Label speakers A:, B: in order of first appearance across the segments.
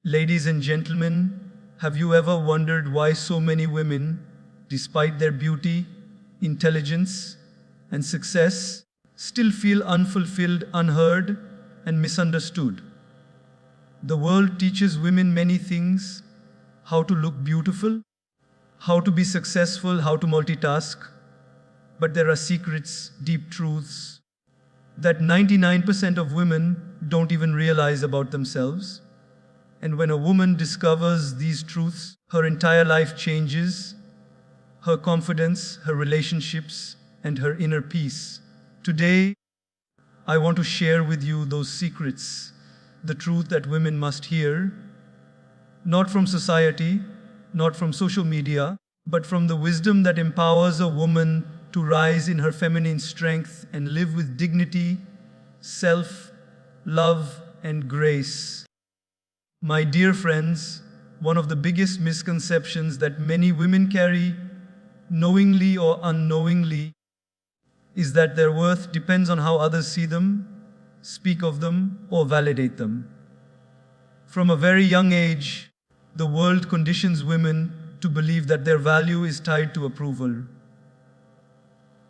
A: Ladies and gentlemen, have you ever wondered why so many women, despite their beauty, intelligence, and success, still feel unfulfilled, unheard, and misunderstood? The world teaches women many things: how to look beautiful, how to be successful, how to multitask. But there are secrets, deep truths, that 99% of women don't even realize about themselves. And when a woman discovers these truths, her entire life changes: her confidence, her relationships, and her inner peace. Today, I want to share with you those secrets, the truth that women must hear, not from society, not from social media, but from the wisdom that empowers a woman to rise in her feminine strength and live with dignity, self-love, and grace. My dear friends, one of the biggest misconceptions that many women carry, knowingly or unknowingly, is that their worth depends on how others see them, speak of them, or validate them. From a very young age, the world conditions women to believe that their value is tied to approval.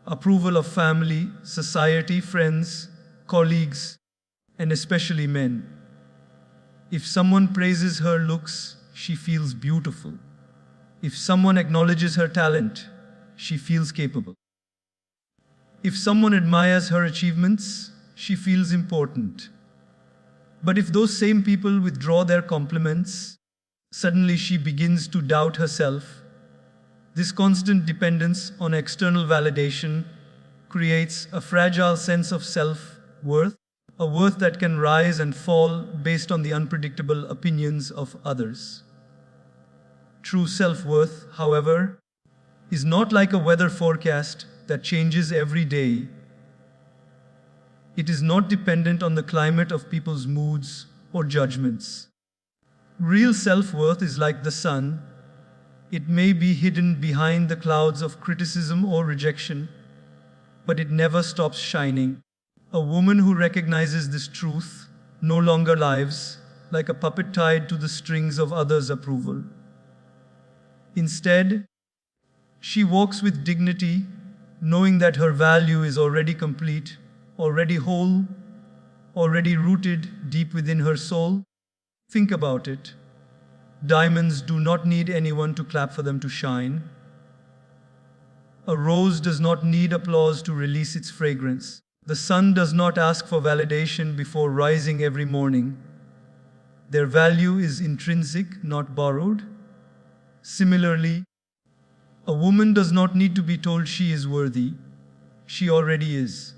A: Approval of family, society, friends, colleagues, and especially men. If someone praises her looks, she feels beautiful. If someone acknowledges her talent, she feels capable. If someone admires her achievements, she feels important. But if those same people withdraw their compliments, suddenly she begins to doubt herself. This constant dependence on external validation creates a fragile sense of self-worth, a worth that can rise and fall based on the unpredictable opinions of others. True self-worth, however, is not like a weather forecast that changes every day. It is not dependent on the climate of people's moods or judgments. Real self-worth is like the sun. It may be hidden behind the clouds of criticism or rejection, but it never stops shining. A woman who recognizes this truth no longer lives like a puppet tied to the strings of others' approval. Instead, she walks with dignity, knowing that her value is already complete, already whole, already rooted deep within her soul. Think about it. Diamonds do not need anyone to clap for them to shine. A rose does not need applause to release its fragrance. The sun does not ask for validation before rising every morning. Their value is intrinsic, not borrowed. Similarly, a woman does not need to be told she is worthy. She already is.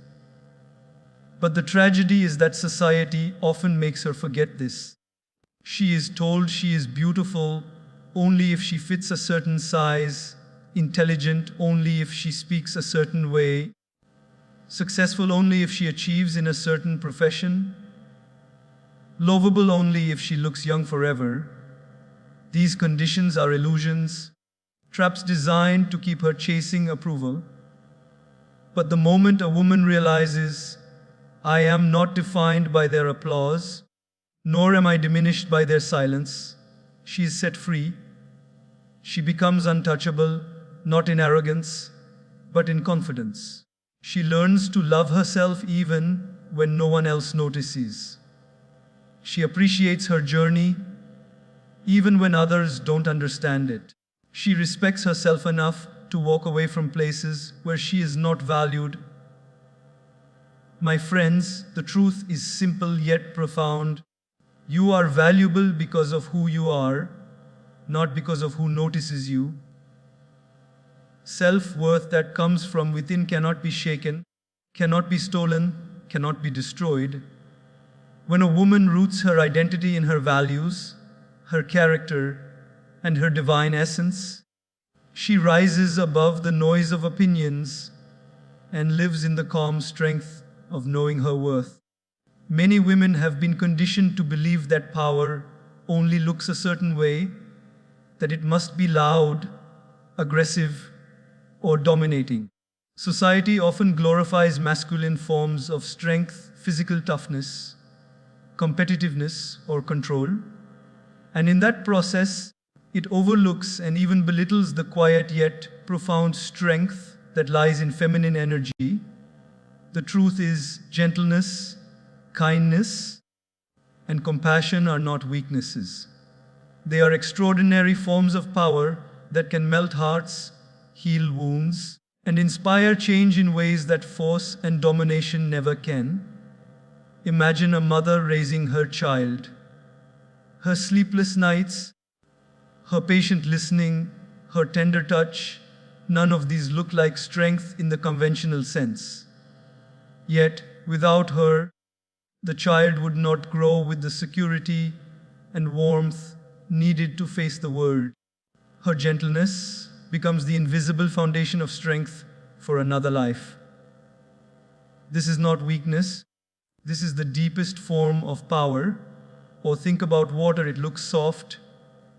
A: But the tragedy is that society often makes her forget this. She is told she is beautiful only if she fits a certain size, intelligent only if she speaks a certain way, successful only if she achieves in a certain profession, lovable only if she looks young forever. These conditions are illusions, traps designed to keep her chasing approval. But the moment a woman realizes, I am not defined by their applause, nor am I diminished by their silence, she is set free. She becomes untouchable, not in arrogance, but in confidence. She learns to love herself even when no one else notices. She appreciates her journey even when others don't understand it. She respects herself enough to walk away from places where she is not valued. My friends, the truth is simple yet profound. You are valuable because of who you are, not because of who notices you. Self-worth that comes from within cannot be shaken, cannot be stolen, cannot be destroyed. When a woman roots her identity in her values, her character, and her divine essence, she rises above the noise of opinions and lives in the calm strength of knowing her worth. Many women have been conditioned to believe that power only looks a certain way, that it must be loud, aggressive, or dominating. Society often glorifies masculine forms of strength, physical toughness, competitiveness, or control. And in that process, it overlooks and even belittles the quiet yet profound strength that lies in feminine energy. The truth is, gentleness, kindness, and compassion are not weaknesses. They are extraordinary forms of power that can melt hearts, heal wounds, and inspire change in ways that force and domination never can. Imagine a mother raising her child. Her sleepless nights, her patient listening, her tender touch, none of these look like strength in the conventional sense. Yet, without her, the child would not grow with the security and warmth needed to face the world. Her gentleness becomes the invisible foundation of strength for another life. This is not weakness, this is the deepest form of power. Or think about water, it looks soft,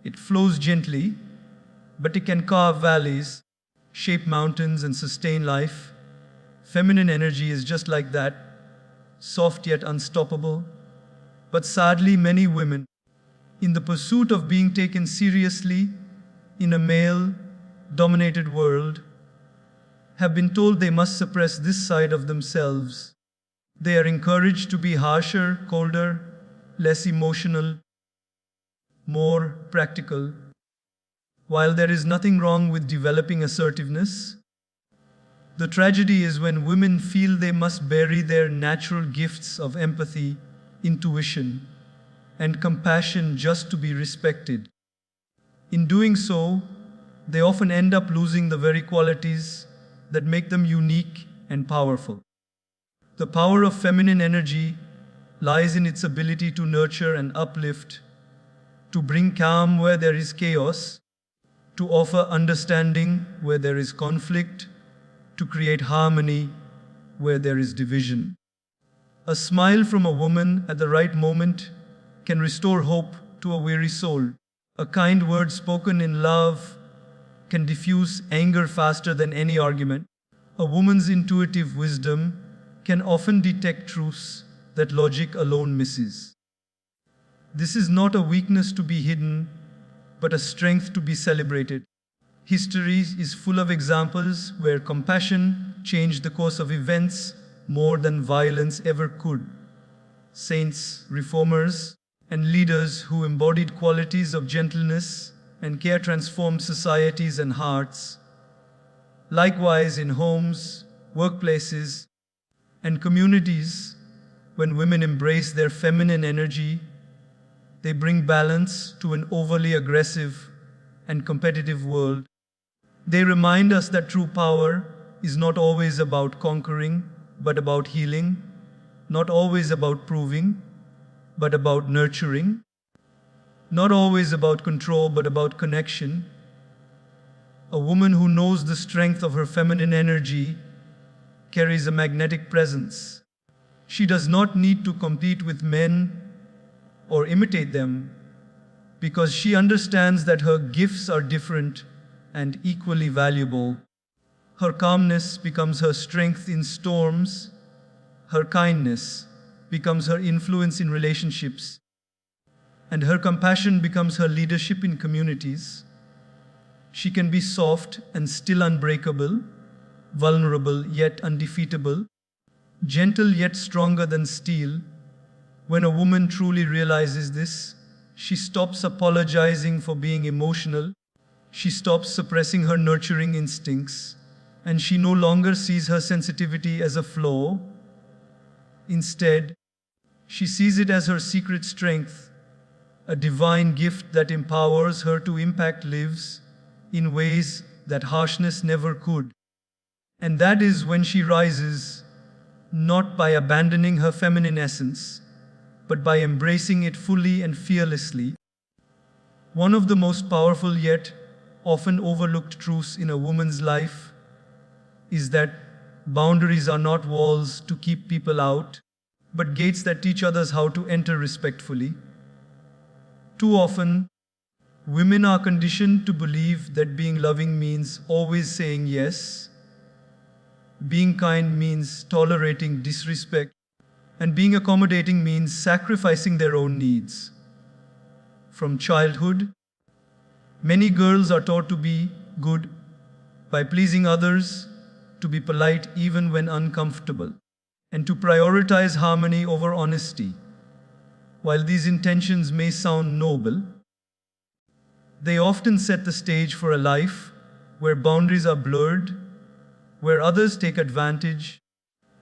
A: it flows gently, but it can carve valleys, shape mountains, and sustain life. Feminine energy is just like that, soft yet unstoppable. But sadly, many women, in the pursuit of being taken seriously in a male dominated world, have been told they must suppress this side of themselves. They are encouraged to be harsher, colder, less emotional, more practical. While there is nothing wrong with developing assertiveness, the tragedy is when women feel they must bury their natural gifts of empathy, intuition, and compassion just to be respected. In doing so, they often end up losing the very qualities that make them unique and powerful. The power of feminine energy lies in its ability to nurture and uplift, to bring calm where there is chaos, to offer understanding where there is conflict, to create harmony where there is division. A smile from a woman at the right moment can restore hope to a weary soul. A kind word spoken in love can diffuse anger faster than any argument. A woman's intuitive wisdom can often detect truths that logic alone misses. This is not a weakness to be hidden, but a strength to be celebrated. History is full of examples where compassion changed the course of events more than violence ever could. Saints, reformers, and leaders who embodied qualities of gentleness and care transformed societies and hearts. Likewise, in homes, workplaces, and communities, when women embrace their feminine energy, they bring balance to an overly aggressive and competitive world. They remind us that true power is not always about conquering, but about healing, not always about proving, but about nurturing, not always about control, but about connection. A woman who knows the strength of her feminine energy carries a magnetic presence. She does not need to compete with men or imitate them because she understands that her gifts are different and equally valuable. Her calmness becomes her strength in storms. Her kindness becomes her influence in relationships. And her compassion becomes her leadership in communities. She can be soft and still unbreakable, vulnerable yet undefeatable, gentle yet stronger than steel. When a woman truly realizes this, she stops apologizing for being emotional, she stops suppressing her nurturing instincts, and she no longer sees her sensitivity as a flaw. Instead, she sees it as her secret strength, a divine gift that empowers her to impact lives in ways that harshness never could. And that is when she rises, not by abandoning her feminine essence, but by embracing it fully and fearlessly. One of the most powerful yet often overlooked truths in a woman's life is that boundaries are not walls to keep people out, but gates that teach others how to enter respectfully. Too often, women are conditioned to believe that being loving means always saying yes, being kind means tolerating disrespect, and being accommodating means sacrificing their own needs. From childhood, many girls are taught to be good by pleasing others, to be polite even when uncomfortable, and to prioritize harmony over honesty. While these intentions may sound noble, they often set the stage for a life where boundaries are blurred, where others take advantage,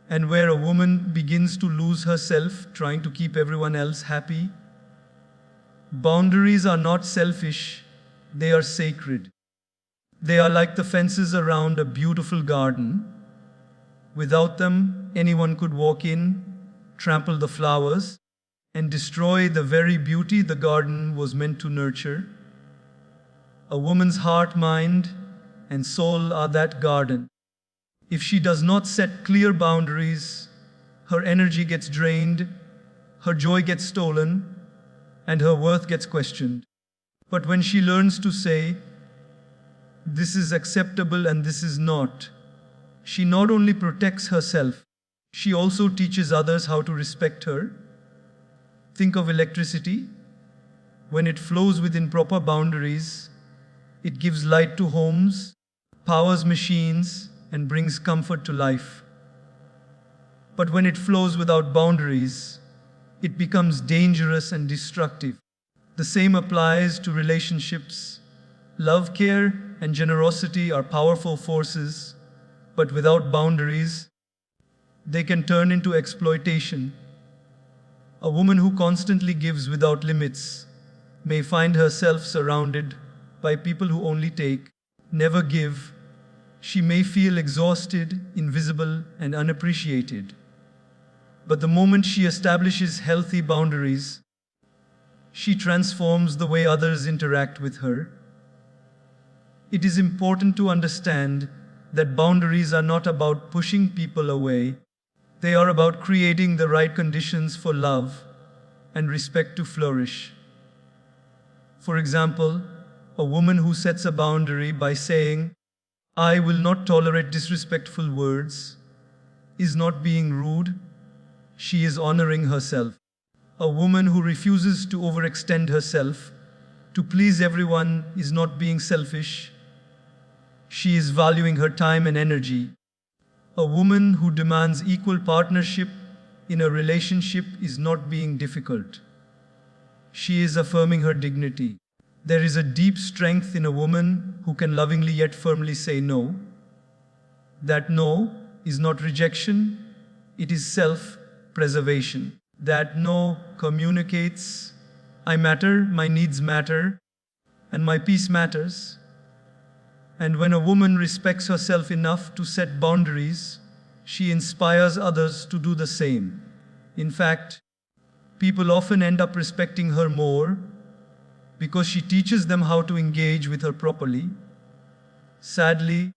A: and where a woman begins to lose herself trying to keep everyone else happy. Boundaries are not selfish, they are sacred. They are like the fences around a beautiful garden. Without them, anyone could walk in, trample the flowers, and destroy the very beauty the garden was meant to nurture. A woman's heart, mind, and soul are that garden. If she does not set clear boundaries, her energy gets drained, her joy gets stolen, and her worth gets questioned. But when she learns to say, "This is acceptable and this is not," she not only protects herself, she also teaches others how to respect her. Think of electricity. When it flows within proper boundaries, it gives light to homes, powers machines, and brings comfort to life. But when it flows without boundaries, it becomes dangerous and destructive. The same applies to relationships. Love, care, and generosity are powerful forces, but without boundaries, they can turn into exploitation. A woman who constantly gives without limits may find herself surrounded by people who only take, never give. She may feel exhausted, invisible, and unappreciated. But the moment she establishes healthy boundaries, she transforms the way others interact with her. It is important to understand that boundaries are not about pushing people away. They are about creating the right conditions for love and respect to flourish. For example, a woman who sets a boundary by saying, "I will not tolerate disrespectful words," is not being rude, she is honoring herself. A woman who refuses to overextend herself to please everyone is not being selfish, she is valuing her time and energy. A woman who demands equal partnership in a relationship is not being difficult, she is affirming her dignity. There is a deep strength in a woman who can lovingly yet firmly say no. That no is not rejection, it is self-preservation. That no communicates, "I matter, my needs matter, and my peace matters." And when a woman respects herself enough to set boundaries, she inspires others to do the same. In fact, people often end up respecting her more because she teaches them how to engage with her properly. Sadly,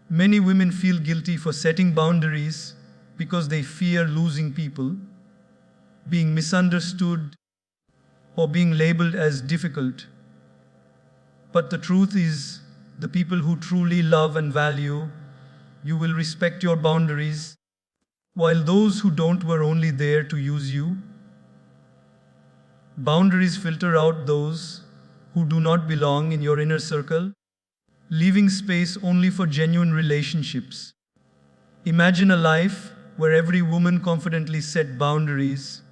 A: many women feel guilty for setting boundaries because they fear losing people, being misunderstood, or being labeled as difficult. But the truth is, the people who truly love and value you will respect your boundaries, while those who don't were only there to use you. Boundaries filter out those who do not belong in your inner circle, leaving space only for genuine relationships. Imagine a life where every woman confidently set boundaries.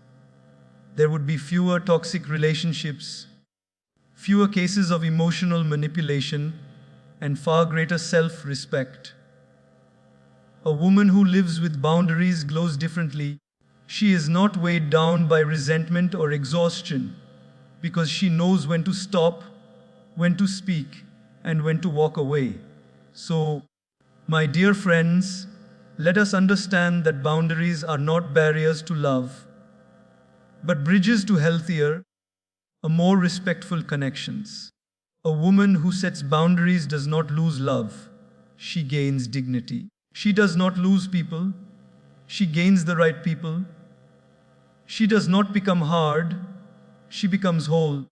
A: There would be fewer toxic relationships, fewer cases of emotional manipulation, and far greater self-respect. A woman who lives with boundaries glows differently. She is not weighed down by resentment or exhaustion because she knows when to stop, when to speak, and when to walk away. So, my dear friends, let us understand that boundaries are not barriers to love, but bridges to healthier, a more respectful connections. A woman who sets boundaries does not lose love, she gains dignity. She does not lose people, she gains the right people. She does not become hard, she becomes whole.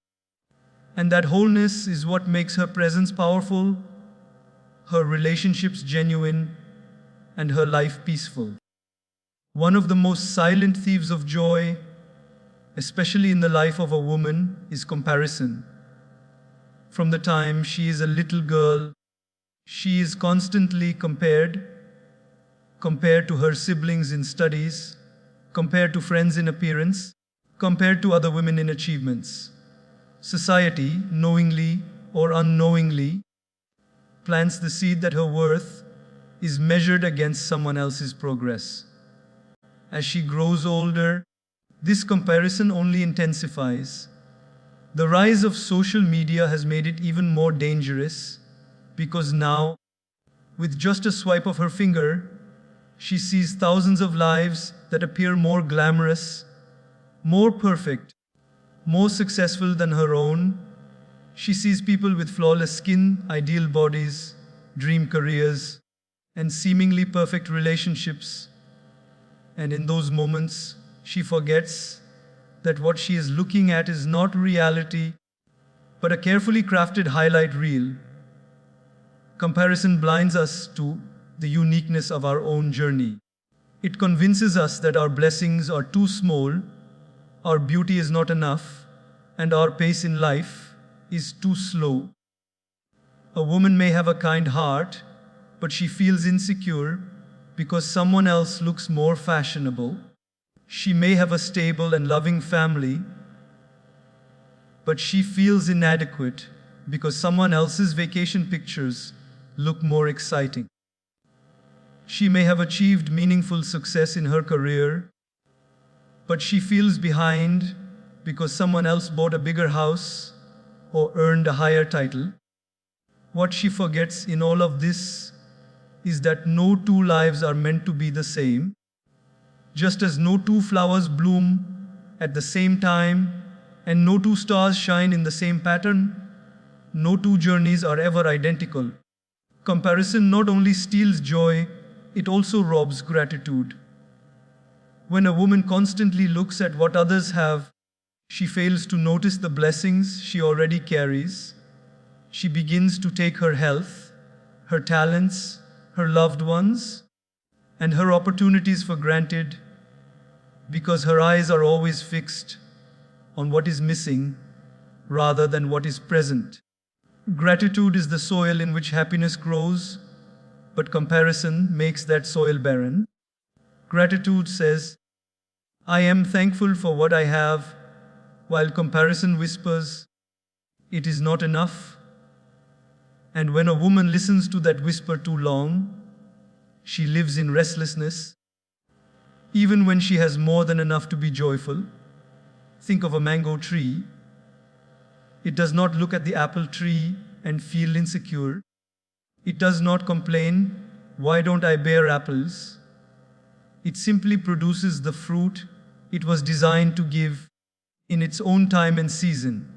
A: And that wholeness is what makes her presence powerful, her relationships genuine, and her life peaceful. One of the most silent thieves of joy especially in the life of a woman, is comparison. From the time she is a little girl, she is constantly compared to her siblings in studies, compared to friends in appearance, compared to other women in achievements. Society, knowingly or unknowingly, plants the seed that her worth is measured against someone else's progress. As she grows older, this comparison only intensifies. The rise of social media has made it even more dangerous because now, with just a swipe of her finger, she sees thousands of lives that appear more glamorous, more perfect, more successful than her own. She sees people with flawless skin, ideal bodies, dream careers, and seemingly perfect relationships. And in those moments, she forgets that what she is looking at is not reality, but a carefully crafted highlight reel. Comparison blinds us to the uniqueness of our own journey. It convinces us that our blessings are too small, our beauty is not enough, and our pace in life is too slow. A woman may have a kind heart, but she feels insecure because someone else looks more fashionable. She may have a stable and loving family, but she feels inadequate because someone else's vacation pictures look more exciting. She may have achieved meaningful success in her career, but she feels behind because someone else bought a bigger house or earned a higher title. What she forgets in all of this is that no two lives are meant to be the same. Just as no two flowers bloom at the same time and no two stars shine in the same pattern, no two journeys are ever identical. Comparison not only steals joy, it also robs gratitude. When a woman constantly looks at what others have, she fails to notice the blessings she already carries. She begins to take her health, her talents, her loved ones, and her opportunities for granted because her eyes are always fixed on what is missing rather than what is present. Gratitude is the soil in which happiness grows, but comparison makes that soil barren. Gratitude says, I am thankful for what I have, while comparison whispers, it is not enough. And when a woman listens to that whisper too long, she lives in restlessness, even when she has more than enough to be joyful. Think of a mango tree. It does not look at the apple tree and feel insecure. It does not complain, why don't I bear apples? It simply produces the fruit it was designed to give in its own time and season.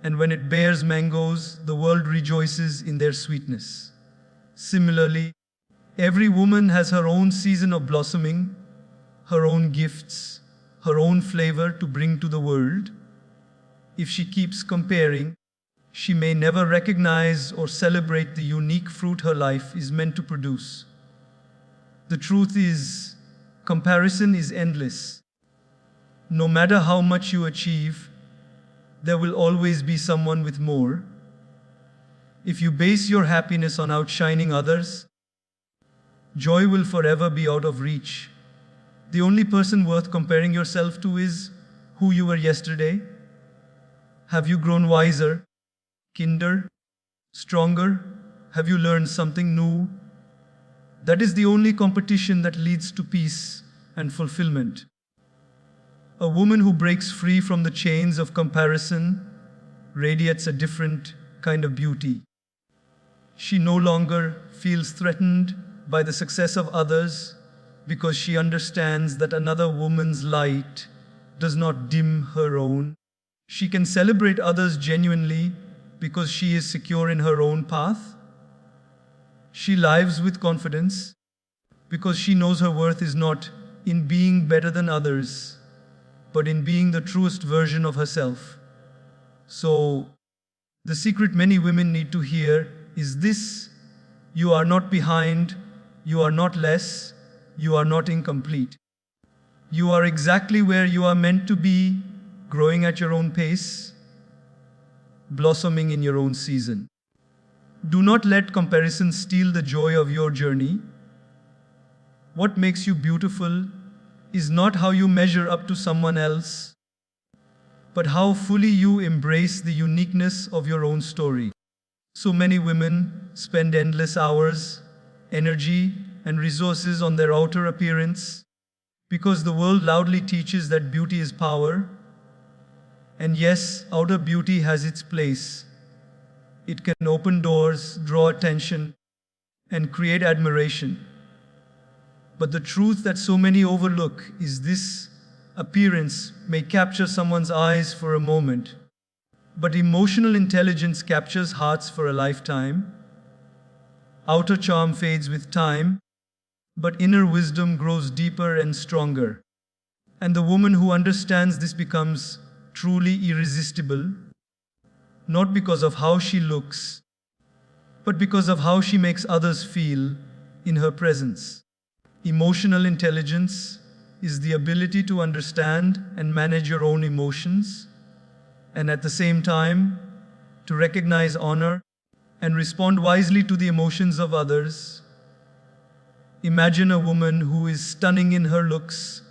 A: And when it bears mangoes, the world rejoices in their sweetness. Similarly, every woman has her own season of blossoming, her own gifts, her own flavor to bring to the world. If she keeps comparing, she may never recognize or celebrate the unique fruit her life is meant to produce. The truth is, comparison is endless. No matter how much you achieve, there will always be someone with more. If you base your happiness on outshining others, joy will forever be out of reach. The only person worth comparing yourself to is who you were yesterday. Have you grown wiser, kinder, stronger? Have you learned something new? That is the only competition that leads to peace and fulfillment. A woman who breaks free from the chains of comparison radiates a different kind of beauty. She no longer feels threatened by the success of others because she understands that another woman's light does not dim her own. She can celebrate others genuinely because she is secure in her own path. She lives with confidence because she knows her worth is not in being better than others, but in being the truest version of herself. So, the secret many women need to hear is this: you are not behind, you are not less, you are not incomplete. You are exactly where you are meant to be, growing at your own pace, blossoming in your own season. Do not let comparison steal the joy of your journey. What makes you beautiful is not how you measure up to someone else, but how fully you embrace the uniqueness of your own story. So many women spend endless hours, energy, and resources on their outer appearance because the world loudly teaches that beauty is power. And yes, outer beauty has its place. It can open doors, draw attention, and create admiration. But the truth that so many overlook is this: appearance may capture someone's eyes for a moment, but emotional intelligence captures hearts for a lifetime. Outer charm fades with time, but inner wisdom grows deeper and stronger. And the woman who understands this becomes truly irresistible, not because of how she looks, but because of how she makes others feel in her presence. Emotional intelligence is the ability to understand and manage your own emotions, and at the same time, to recognize, honor, and respond wisely to the emotions of others. Imagine a woman who is stunning in her looks,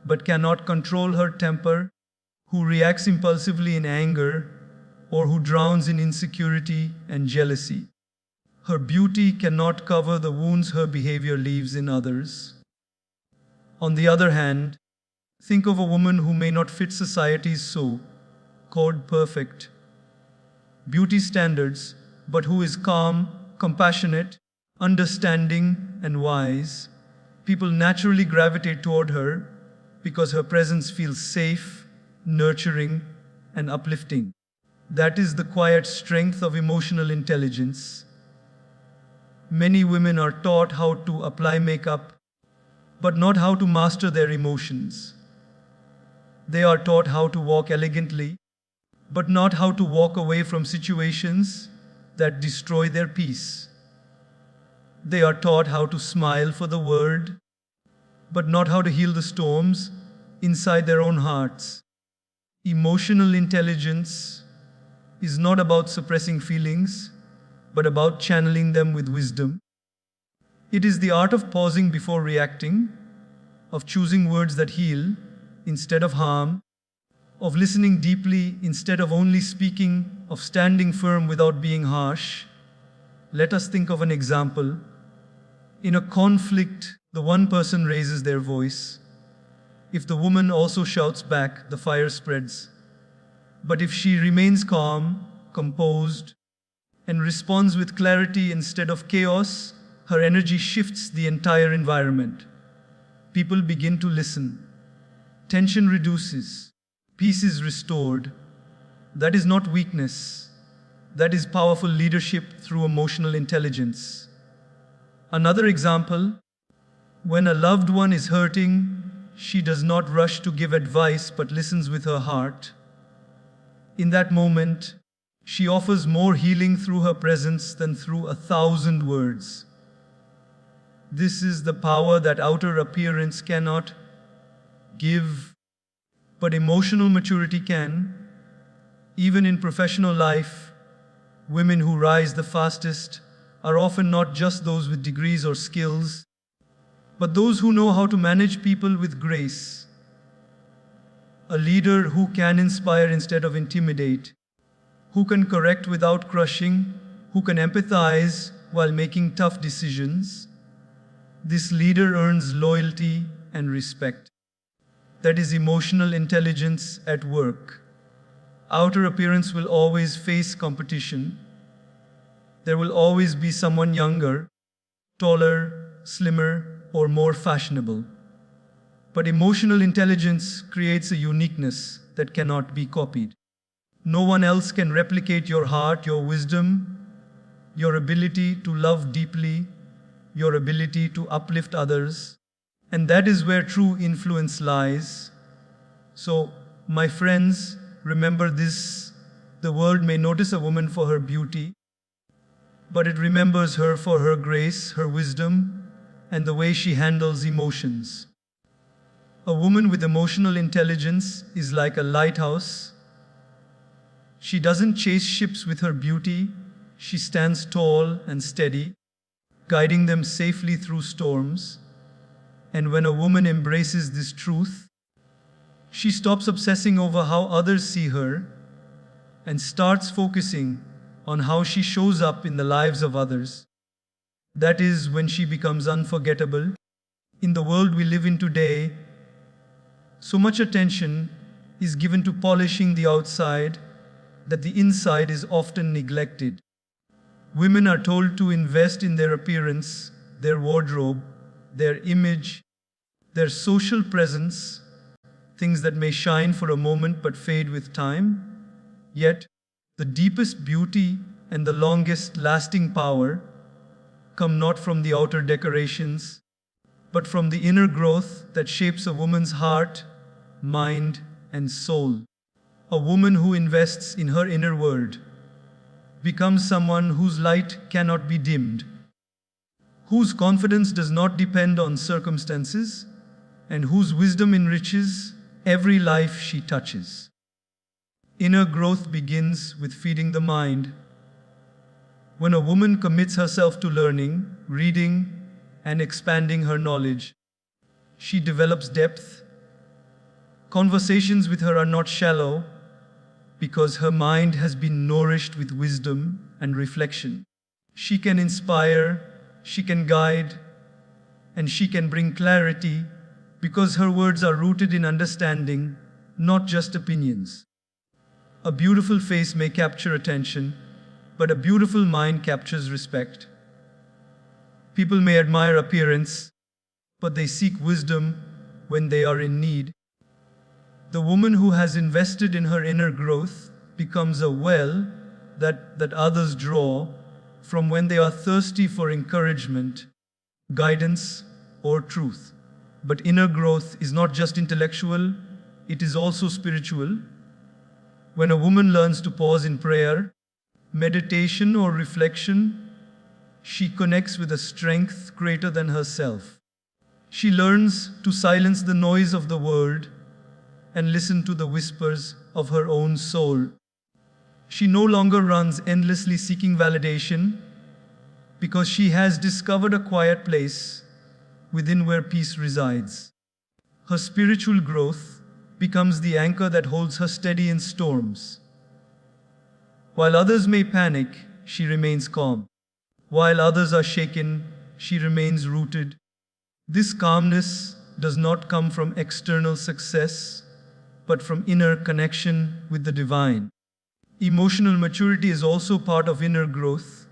A: but cannot control her temper, who reacts impulsively in anger, or who drowns in insecurity and jealousy. Her beauty cannot cover the wounds her behavior leaves in others. On the other hand, think of a woman who may not fit society's so-called perfect beauty standards, but who is calm, compassionate, understanding, and wise. People naturally gravitate toward her because her presence feels safe, nurturing, and uplifting. That is the quiet strength of emotional intelligence. Many women are taught how to apply makeup, but not how to master their emotions. They are taught how to walk elegantly, but not how to walk away from situations that destroy their peace. They are taught how to smile for the world, but not how to heal the storms inside their own hearts. Emotional intelligence is not about suppressing feelings, but about channeling them with wisdom. It is the art of pausing before reacting, of choosing words that heal instead of harm, of listening deeply instead of only speaking, of standing firm without being harsh. Let us think of an example. In a conflict, the one person raises their voice. If the woman also shouts back, the fire spreads. But if she remains calm, composed, and responds with clarity instead of chaos, her energy shifts the entire environment. People begin to listen. Tension reduces. Peace is restored. That is not weakness. That is powerful leadership through emotional intelligence. Another example: when a loved one is hurting, she does not rush to give advice but listens with her heart. In that moment, she offers more healing through her presence than through 1,000 words. This is the power that outer appearance cannot give, but emotional maturity can. Even in professional life, women who rise the fastest are often not just those with degrees or skills, but those who know how to manage people with grace. A leader who can inspire instead of intimidate, who can correct without crushing, who can empathize while making tough decisions. This leader earns loyalty and respect. That is emotional intelligence at work. Outer appearance will always face competition. There will always be someone younger, taller, slimmer, or more fashionable. But emotional intelligence creates a uniqueness that cannot be copied. No one else can replicate your heart, your wisdom, your ability to love deeply, your ability to uplift others. And that is where true influence lies. So, my friends, remember this: the world may notice a woman for her beauty, but it remembers her for her grace, her wisdom, and the way she handles emotions. A woman with emotional intelligence is like a lighthouse. She doesn't chase ships with her beauty, she stands tall and steady, guiding them safely through storms. And when a woman embraces this truth, she stops obsessing over how others see her and starts focusing on how she shows up in the lives of others. That is when she becomes unforgettable. In the world we live in today, so much attention is given to polishing the outside that the inside is often neglected. Women are told to invest in their appearance, their wardrobe, their image, their social presence, things that may shine for a moment but fade with time. Yet, the deepest beauty and the longest lasting power come not from the outer decorations, but from the inner growth that shapes a woman's heart, mind, and soul. A woman who invests in her inner world becomes someone whose light cannot be dimmed, whose confidence does not depend on circumstances, and whose wisdom enriches every life she touches. Inner growth begins with feeding the mind. When a woman commits herself to learning, reading, and expanding her knowledge, she develops depth. Conversations with her are not shallow because her mind has been nourished with wisdom and reflection. She can inspire, she can guide, and she can bring clarity because her words are rooted in understanding, not just opinions. A beautiful face may capture attention, but a beautiful mind captures respect. People may admire appearance, but they seek wisdom when they are in need. The woman who has invested in her inner growth becomes a well that others draw from when they are thirsty for encouragement, guidance, or truth. But inner growth is not just intellectual, it is also spiritual. When a woman learns to pause in prayer, meditation, or reflection, she connects with a strength greater than herself. She learns to silence the noise of the world and listen to the whispers of her own soul. She no longer runs endlessly seeking validation because she has discovered a quiet place within where peace resides. Her spiritual growth becomes the anchor that holds her steady in storms. While others may panic, she remains calm. While others are shaken, she remains rooted. This calmness does not come from external success, but from inner connection with the divine. Emotional maturity is also part of inner growth.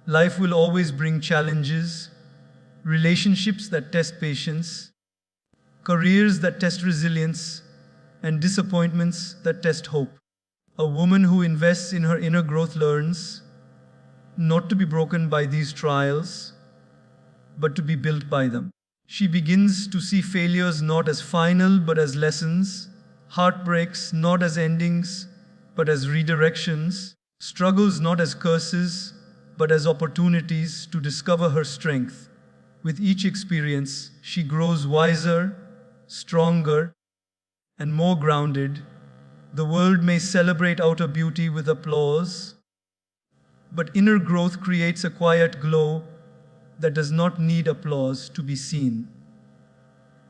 A: Life will always bring challenges, relationships that test patience, careers that test resilience, and disappointments that test hope. A woman who invests in her inner growth learns not to be broken by these trials, but to be built by them. She begins to see failures not as final but as lessons, heartbreaks not as endings but as redirections, struggles not as curses but as opportunities to discover her strength. With each experience, she grows wiser, stronger, and more grounded. The world may celebrate outer beauty with applause, but inner growth creates a quiet glow that does not need applause to be seen.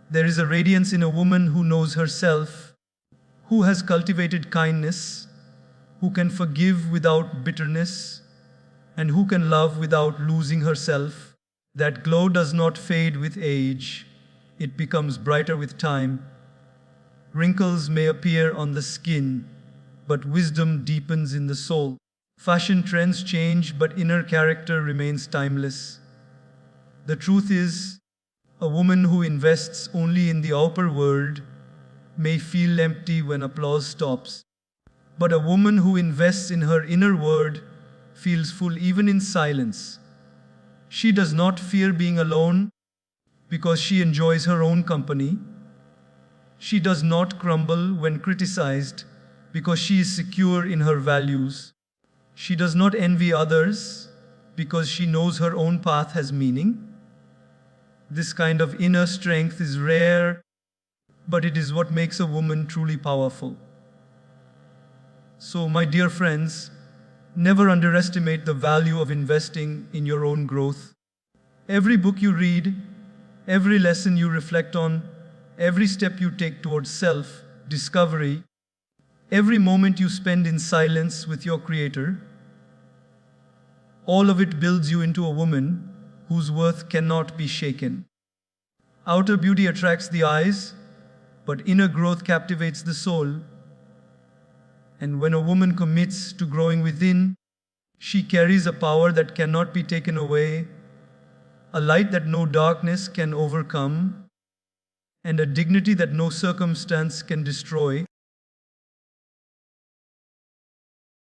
A: There is a radiance in a woman who knows herself, who has cultivated kindness, who can forgive without bitterness, and who can love without losing herself. That glow does not fade with age, it becomes brighter with time. Wrinkles may appear on the skin, but wisdom deepens in the soul. Fashion trends change, but inner character remains timeless. The truth is, a woman who invests only in the outer world may feel empty when applause stops. But a woman who invests in her inner world feels full even in silence. She does not fear being alone because she enjoys her own company. She does not crumble when criticized because she is secure in her values. She does not envy others because she knows her own path has meaning. This kind of inner strength is rare but it is what makes a woman truly powerful. So, my dear friends, never underestimate the value of investing in your own growth. Every book you read, every lesson you reflect on, every step you take towards self discovery, every moment you spend in silence with your Creator, all of it builds you into a woman whose worth cannot be shaken. Outer beauty attracts the eyes, but inner growth captivates the soul. And when a woman commits to growing within, she carries a power that cannot be taken away, a light that no darkness can overcome, and a dignity that no circumstance can destroy.